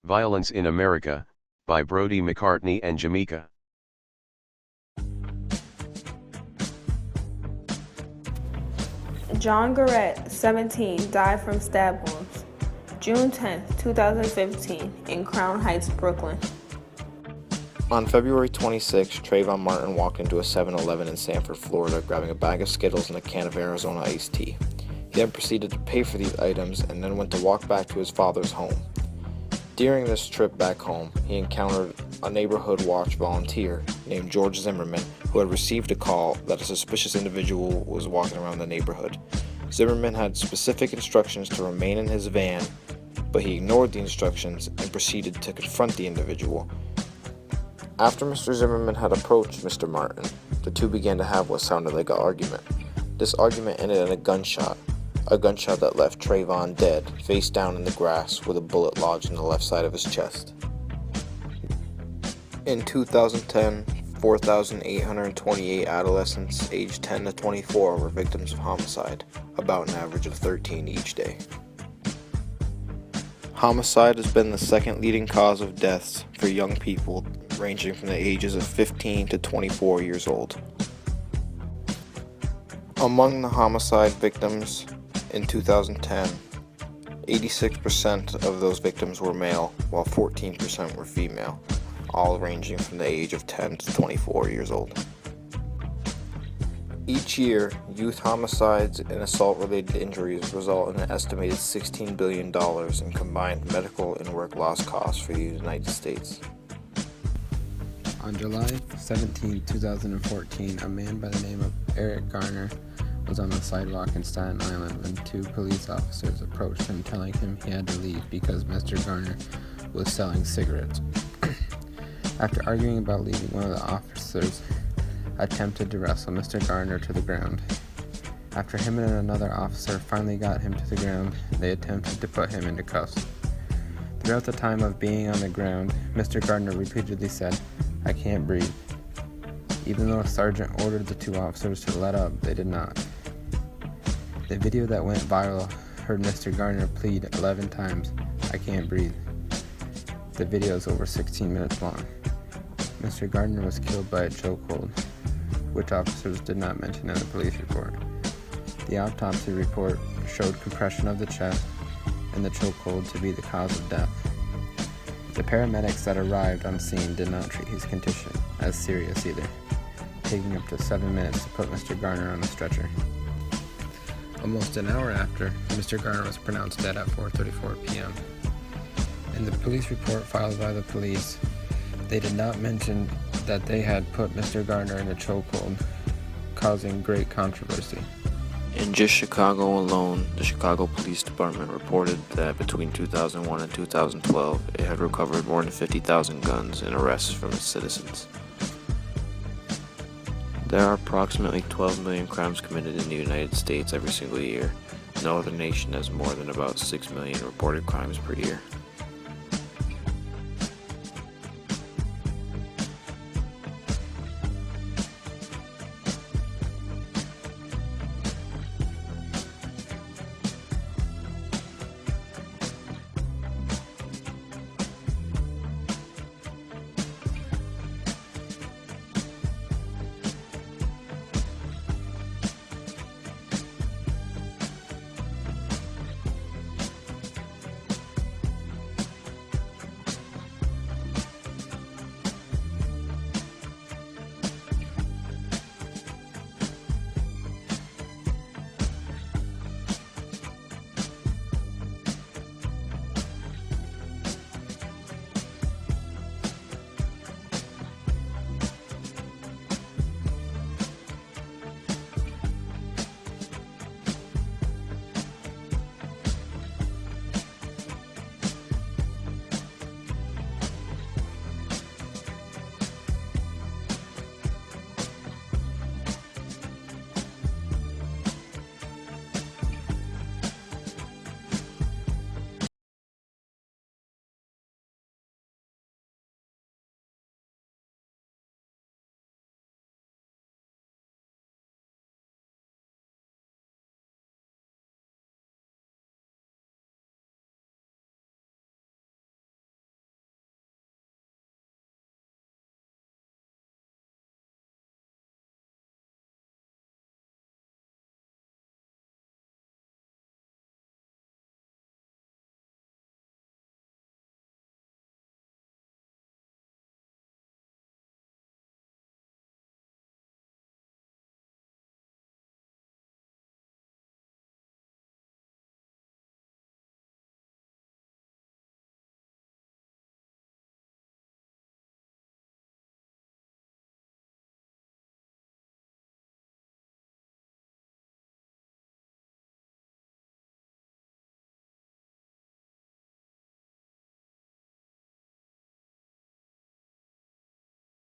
Violence in America, by Brody McCartney and Jamaica. John Garrett, 17, died from stab wounds. June 10, 2015, in Crown Heights, Brooklyn. On February 26, Trayvon Martin walked into a 7-Eleven in Sanford, Florida, grabbing a bag of Skittles and a can of Arizona iced tea. He then proceeded to pay for these items and then went to walk back to his father's home. During this trip back home, he encountered a neighborhood watch volunteer named George Zimmerman, who had received a call that a suspicious individual was walking around the neighborhood. Zimmerman had specific instructions to remain in his van, but he ignored the instructions and proceeded to confront the individual. After Mr. Zimmerman had approached Mr. Martin, the two began to have what sounded like an argument. This argument ended in a gunshot that left Trayvon dead, face down in the grass with a bullet lodged in the left side of his chest. In 2010, 4,828 adolescents aged 10 to 24 were victims of homicide, about an average of 13 each day. Homicide has been the second leading cause of deaths for young people ranging from the ages of 15 to 24 years old. Among the homicide victims in 2010, 86% of those victims were male, while 14% were female, all ranging from the age of 10 to 24 years old. Each year, youth homicides and assault-related injuries result in an estimated $16 billion in combined medical and work loss costs for the United States. On July 17, 2014, a man by the name of Eric Garner was on the sidewalk in Staten Island when two police officers approached him telling him he had to leave because Mr. Garner was selling cigarettes. After arguing about leaving, one of the officers attempted to wrestle Mr. Garner to the ground. After him and another officer finally got him to the ground, they attempted to put him into cuffs. Throughout the time of being on the ground, Mr. Garner repeatedly said, "I can't breathe." Even though a sergeant ordered the two officers to let up, they did not. The video that went viral heard Mr. Garner plead 11 times, "I can't breathe." The video is over 16 minutes long. Mr. Gardner was killed by a chokehold, which officers did not mention in the police report. The autopsy report showed compression of the chest and the chokehold to be the cause of death. The paramedics that arrived on scene did not treat his condition as serious either, taking up to 7 minutes to put Mr. Garner on a stretcher. Almost an hour after, Mr. Garner was pronounced dead at 4:34 p.m. In the police report filed by the police, they did not mention that they had put Mr. Garner in a chokehold, causing great controversy. In just Chicago alone, the Chicago Police Department reported that between 2001 and 2012, it had recovered more than 50,000 guns and arrests from its citizens. There are approximately 12 million crimes committed in the United States every single year. No other nation has more than about 6 million reported crimes per year.